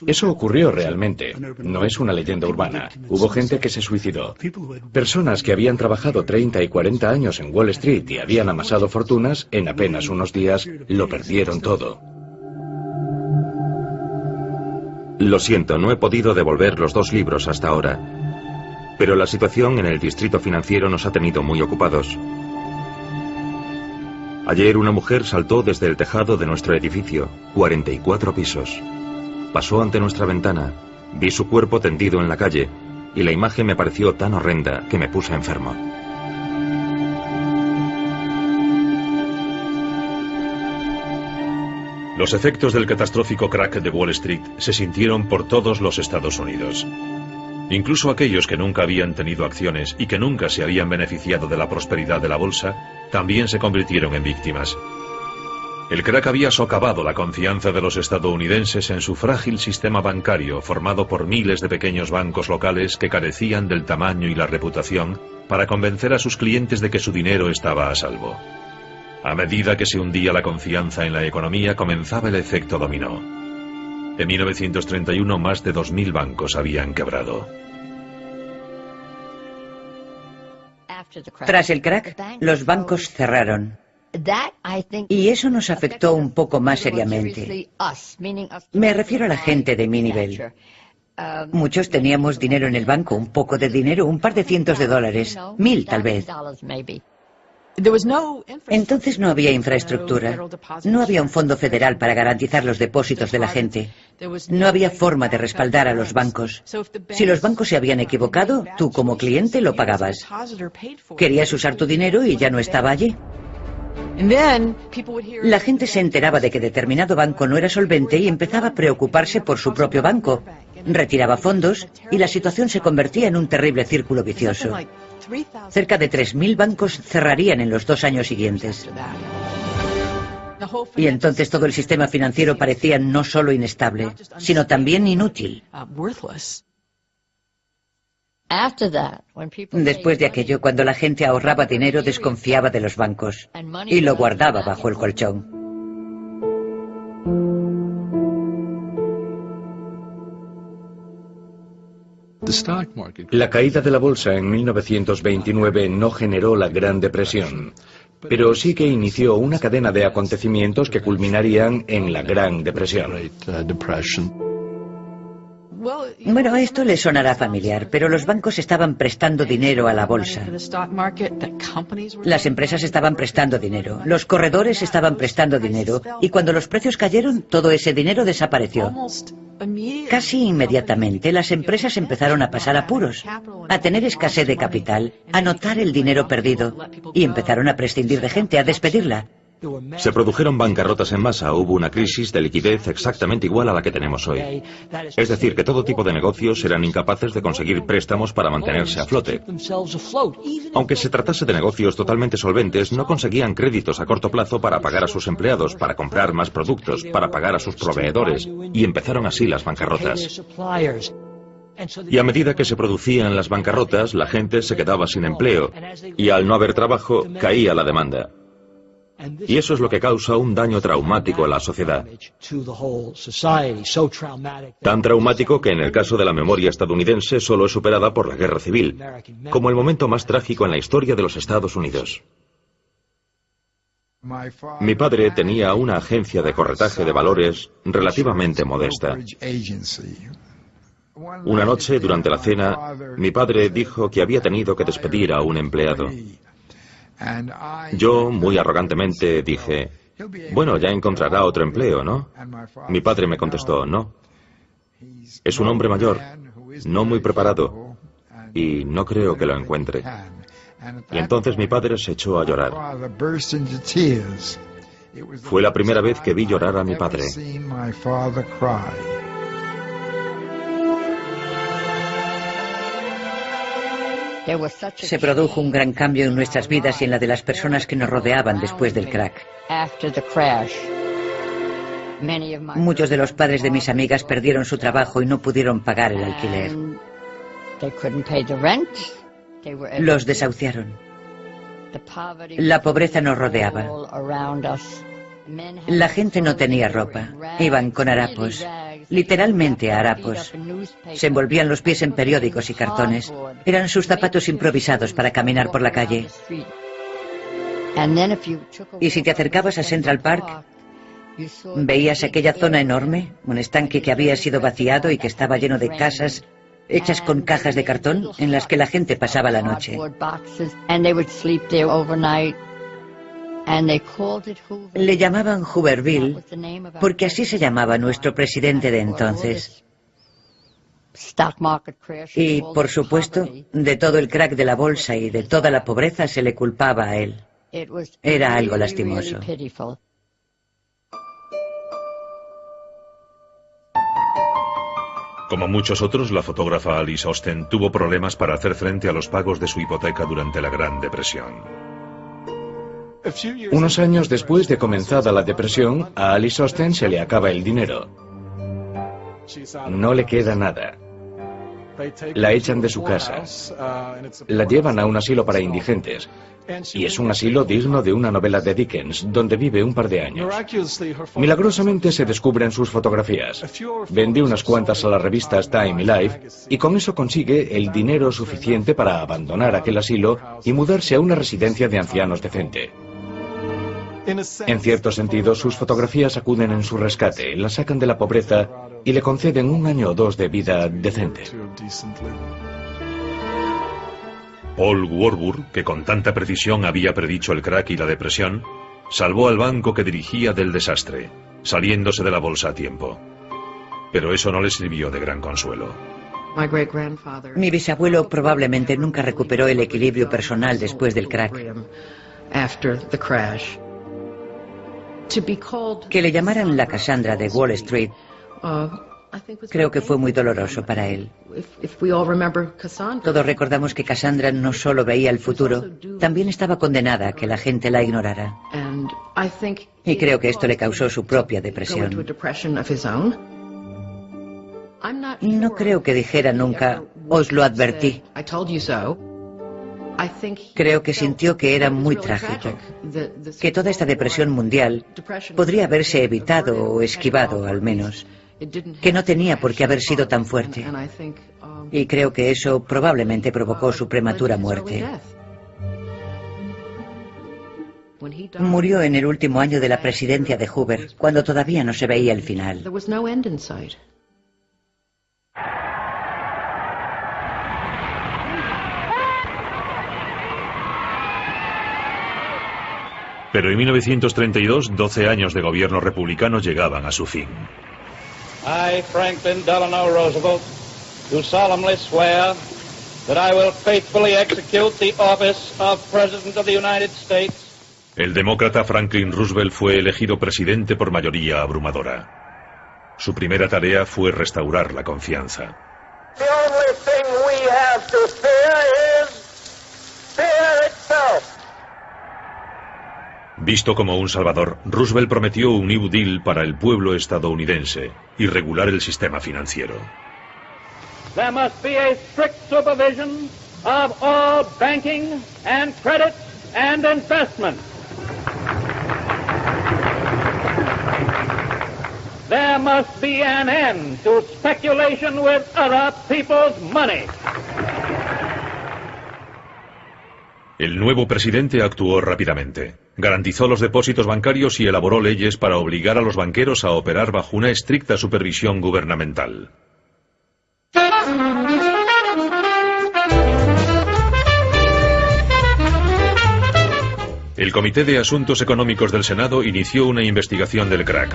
Eso ocurrió realmente, no es una leyenda urbana. Hubo gente que se suicidó. Personas que habían trabajado 30 y 40 años en Wall Street y habían amasado fortunas, en apenas unos días lo perdieron todo. Lo siento, no he podido devolver los 2 libros hasta ahora. Pero la situación en el distrito financiero nos ha tenido muy ocupados. Ayer una mujer saltó desde el tejado de nuestro edificio, 44 pisos. Pasó ante nuestra ventana, vi su cuerpo tendido en la calle, y la imagen me pareció tan horrenda que me puse enfermo. Los efectos del catastrófico crack de Wall Street se sintieron por todos los Estados Unidos. Incluso aquellos que nunca habían tenido acciones y que nunca se habían beneficiado de la prosperidad de la bolsa, también se convirtieron en víctimas. El crack había socavado la confianza de los estadounidenses en su frágil sistema bancario formado por miles de pequeños bancos locales que carecían del tamaño y la reputación para convencer a sus clientes de que su dinero estaba a salvo. A medida que se hundía la confianza en la economía, comenzaba el efecto dominó. En 1931, más de 2.000 bancos habían quebrado. Tras el crack, los bancos cerraron. Y eso nos afectó un poco más seriamente. Me refiero a la gente de mi nivel. Muchos teníamos dinero en el banco, un poco de dinero, un par de cientos de dólares, 1.000 tal vez. Entonces no había infraestructura, no había un fondo federal para garantizar los depósitos de la gente, no había forma de respaldar a los bancos. Si los bancos se habían equivocado, tú como cliente lo pagabas. Querías usar tu dinero y ya no estaba allí. La gente se enteraba de que determinado banco no era solvente y empezaba a preocuparse por su propio banco. Retiraba fondos y la situación se convertía en un terrible círculo vicioso. Cerca de 3.000 bancos cerrarían en los 2 años siguientes. Y entonces todo el sistema financiero parecía no solo inestable, sino también inútil. Después de aquello, cuando la gente ahorraba dinero, desconfiaba de los bancos y lo guardaba bajo el colchón. La caída de la bolsa en 1929 no generó la Gran Depresión, pero sí que inició una cadena de acontecimientos que culminarían en la Gran Depresión. Bueno, esto le sonará familiar, pero los bancos estaban prestando dinero a la bolsa. Las empresas estaban prestando dinero, los corredores estaban prestando dinero, y cuando los precios cayeron, todo ese dinero desapareció. Casi inmediatamente, las empresas empezaron a pasar apuros, a tener escasez de capital, a notar el dinero perdido, y empezaron a prescindir de gente, a despedirla. Se produjeron bancarrotas en masa, hubo una crisis de liquidez exactamente igual a la que tenemos hoy. Es decir, que todo tipo de negocios eran incapaces de conseguir préstamos para mantenerse a flote. Aunque se tratase de negocios totalmente solventes, no conseguían créditos a corto plazo para pagar a sus empleados, para comprar más productos, para pagar a sus proveedores, y empezaron así las bancarrotas. Y a medida que se producían las bancarrotas, la gente se quedaba sin empleo, y al no haber trabajo, caía la demanda. Y eso es lo que causa un daño traumático a la sociedad. Tan traumático que en el caso de la memoria estadounidense solo es superada por la Guerra Civil, como el momento más trágico en la historia de los Estados Unidos. Mi padre tenía una agencia de corretaje de valores relativamente modesta. Una noche, durante la cena, mi padre dijo que había tenido que despedir a un empleado. Yo, muy arrogantemente, dije, bueno, ya encontrará otro empleo, ¿no? Mi padre me contestó, no. Es un hombre mayor, no muy preparado, y no creo que lo encuentre. Y entonces mi padre se echó a llorar. Fue la primera vez que vi llorar a mi padre. Se produjo un gran cambio en nuestras vidas y en la de las personas que nos rodeaban después del crack. Muchos de los padres de mis amigas perdieron su trabajo y no pudieron pagar el alquiler. Los desahuciaron. La pobreza nos rodeaba. La gente no tenía ropa. Iban con harapos. Literalmente harapos. Se envolvían los pies en periódicos y cartones. Eran sus zapatos improvisados para caminar por la calle. Y si te acercabas a Central Park, veías aquella zona enorme, un estanque que había sido vaciado y que estaba lleno de casas hechas con cajas de cartón en las que la gente pasaba la noche. Le llamaban Hooverville porque así se llamaba nuestro presidente de entonces. Y, por supuesto, de todo el crack de la bolsa y de toda la pobreza se le culpaba a él. Era algo lastimoso. Como muchos otros, la fotógrafa Alice Osten tuvo problemas para hacer frente a los pagos de su hipoteca durante la Gran Depresión. Unos años después de comenzada la depresión, a Alice Osten se le acaba el dinero. No le queda nada. La echan de su casa. La llevan a un asilo para indigentes. Y es un asilo digno de una novela de Dickens, donde vive un par de años. Milagrosamente se descubren sus fotografías. Vende unas cuantas a las revistas Time y Life, y con eso consigue el dinero suficiente para abandonar aquel asilo y mudarse a una residencia de ancianos decente. En cierto sentido, sus fotografías acuden en su rescate, la sacan de la pobreza y le conceden 1 año o 2 de vida decente. Paul Warburg, que con tanta precisión había predicho el crack y la depresión, salvó al banco que dirigía del desastre, saliéndose de la bolsa a tiempo. Pero eso no le sirvió de gran consuelo. Mi bisabuelo probablemente nunca recuperó el equilibrio personal después del crack. Que le llamaran la Cassandra de Wall Street, creo que fue muy doloroso para él. Todos recordamos que Cassandra no solo veía el futuro, también estaba condenada a que la gente la ignorara. Y creo que esto le causó su propia depresión. No creo que dijera nunca, os lo advertí. Creo que sintió que era muy trágico, que toda esta depresión mundial podría haberse evitado o esquivado al menos, que no tenía por qué haber sido tan fuerte. Y creo que eso probablemente provocó su prematura muerte. Murió en el último año de la presidencia de Hoover, cuando todavía no se veía el final. Pero en 1932, 12 años de gobierno republicano llegaban a su fin. I, Franklin Delano Roosevelt, do solemnly swear that I will faithfully execute the office of President of the United States. El demócrata Franklin Roosevelt fue elegido presidente por mayoría abrumadora. Su primera tarea fue restaurar la confianza. The only thing we have to fear is fear itself. Visto como un salvador, Roosevelt prometió un New Deal para el pueblo estadounidense y regular el sistema financiero. There must be a strict supervision of all banking and credit and investment. There must be an end to speculation with other people's money. El nuevo presidente actuó rápidamente. Garantizó los depósitos bancarios y elaboró leyes para obligar a los banqueros a operar bajo una estricta supervisión gubernamental. El Comité de Asuntos Económicos del Senado inició una investigación del crack.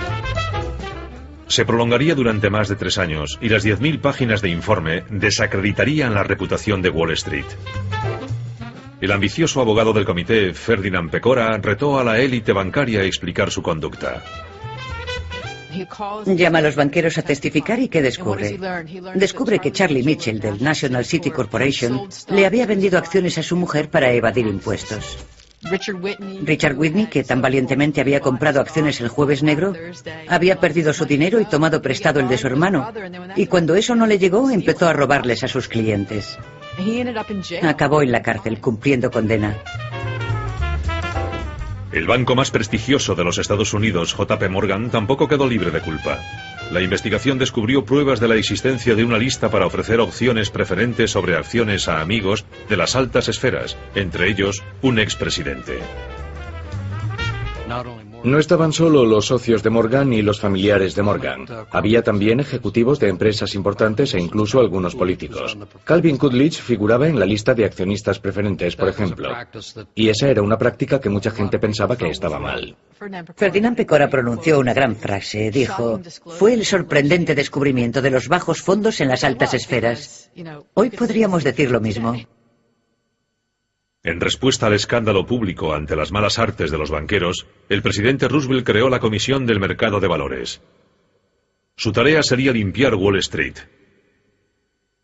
Se prolongaría durante más de 3 años y las 10.000 páginas de informe desacreditarían la reputación de Wall Street. El ambicioso abogado del comité, Ferdinand Pecora, retó a la élite bancaria a explicar su conducta. Llama a los banqueros a testificar y ¿qué descubre? Descubre que Charlie Mitchell del National City Corporation le había vendido acciones a su mujer para evadir impuestos. Richard Whitney, que tan valientemente había comprado acciones el Jueves Negro, había perdido su dinero y tomado prestado el de su hermano, y cuando eso no le llegó, empezó a robarles a sus clientes. Acabó en la cárcel cumpliendo condena. El banco más prestigioso de los Estados Unidos, JP Morgan, tampoco quedó libre de culpa. La investigación descubrió pruebas de la existencia de una lista para ofrecer opciones preferentes sobre acciones a amigos de las altas esferas, entre ellos un expresidente. No estaban solo los socios de Morgan y los familiares de Morgan. Había también ejecutivos de empresas importantes e incluso algunos políticos. Calvin Coolidge figuraba en la lista de accionistas preferentes, por ejemplo. Y esa era una práctica que mucha gente pensaba que estaba mal. Ferdinand Pecora pronunció una gran frase. Dijo, fue el sorprendente descubrimiento de los bajos fondos en las altas esferas. Hoy podríamos decir lo mismo. En respuesta al escándalo público ante las malas artes de los banqueros, el presidente Roosevelt creó la Comisión del Mercado de Valores. Su tarea sería limpiar Wall Street.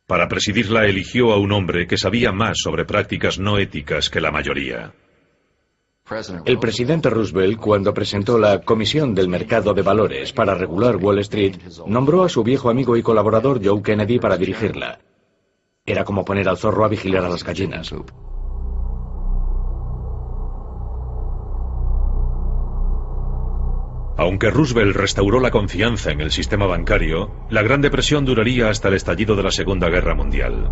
Para presidirla eligió a un hombre que sabía más sobre prácticas no éticas que la mayoría. El presidente Roosevelt, cuando presentó la Comisión del Mercado de Valores para regular Wall Street, nombró a su viejo amigo y colaborador Joe Kennedy para dirigirla. Era como poner al zorro a vigilar a las gallinas. Aunque Roosevelt restauró la confianza en el sistema bancario, la Gran Depresión duraría hasta el estallido de la Segunda Guerra Mundial.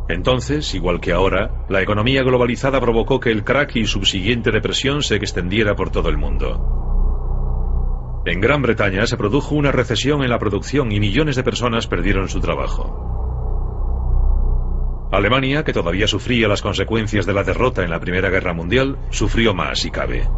Entonces, igual que ahora, la economía globalizada provocó que el crack y subsiguiente depresión se extendiera por todo el mundo. En Gran Bretaña se produjo una recesión en la producción y millones de personas perdieron su trabajo. Alemania, que todavía sufría las consecuencias de la derrota en la Primera Guerra Mundial, sufrió más si cabe.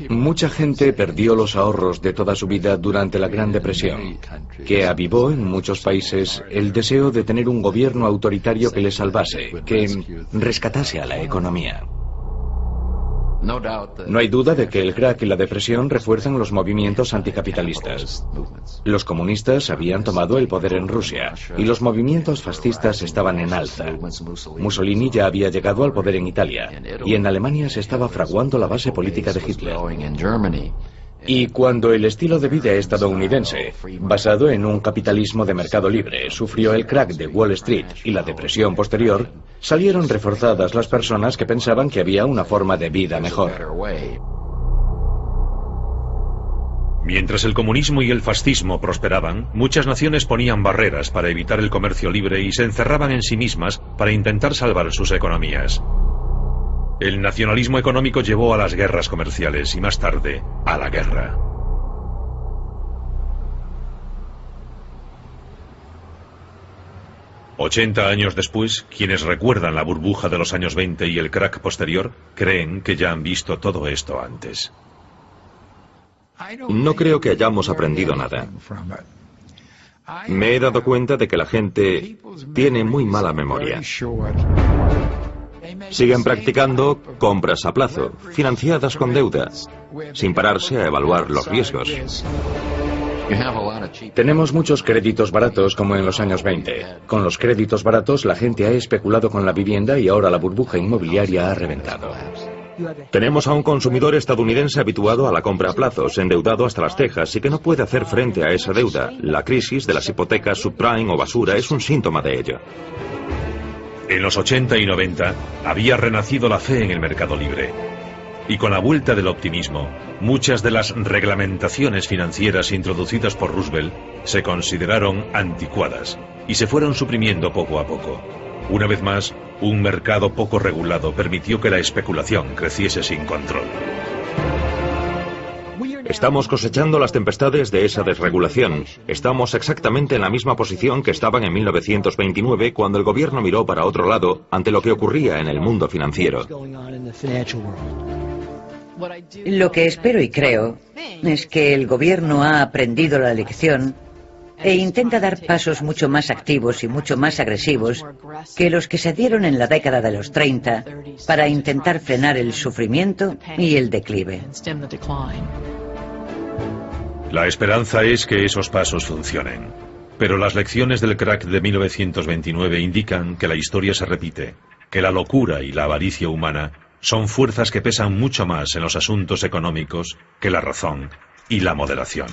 Mucha gente perdió los ahorros de toda su vida durante la Gran Depresión, que avivó en muchos países el deseo de tener un gobierno autoritario que les salvase, que rescatase a la economía. No hay duda de que el crack y la depresión refuerzan los movimientos anticapitalistas. Los comunistas habían tomado el poder en Rusia y los movimientos fascistas estaban en alza. Mussolini ya había llegado al poder en Italia y en Alemania se estaba fraguando la base política de Hitler. Y cuando el estilo de vida estadounidense, basado en un capitalismo de mercado libre, sufrió el crack de Wall Street y la depresión posterior, salieron reforzadas las personas que pensaban que había una forma de vida mejor. Mientras el comunismo y el fascismo prosperaban, muchas naciones ponían barreras para evitar el comercio libre y se encerraban en sí mismas para intentar salvar sus economías. El nacionalismo económico llevó a las guerras comerciales y más tarde a la guerra. «80 años después, quienes recuerdan la burbuja de los años 20 y el crack posterior, creen que ya han visto todo esto antes». No creo que hayamos aprendido nada. Me he dado cuenta de que la gente tiene muy mala memoria. Siguen practicando compras a plazo, financiadas con deuda, sin pararse a evaluar los riesgos. Tenemos muchos créditos baratos como en los años 20. Con los créditos baratos la gente ha especulado con la vivienda y ahora la burbuja inmobiliaria ha reventado. Tenemos a un consumidor estadounidense habituado a la compra a plazos, endeudado hasta las cejas y que no puede hacer frente a esa deuda. La crisis de las hipotecas subprime o basura es un síntoma de ello. En los 80 y 90 había renacido la fe en el mercado libre. Y con la vuelta del optimismo, muchas de las reglamentaciones financieras introducidas por Roosevelt se consideraron anticuadas y se fueron suprimiendo poco a poco. Una vez más, un mercado poco regulado permitió que la especulación creciese sin control. Estamos cosechando las tempestades de esa desregulación. Estamos exactamente en la misma posición que estaban en 1929 cuando el gobierno miró para otro lado ante lo que ocurría en el mundo financiero. Lo que espero y creo es que el gobierno ha aprendido la lección e intenta dar pasos mucho más activos y mucho más agresivos que los que se dieron en la década de los 30 para intentar frenar el sufrimiento y el declive. La esperanza es que esos pasos funcionen. Pero las lecciones del crack de 1929 indican que la historia se repite, que la locura y la avaricia humana son fuerzas que pesan mucho más en los asuntos económicos que la razón y la moderación.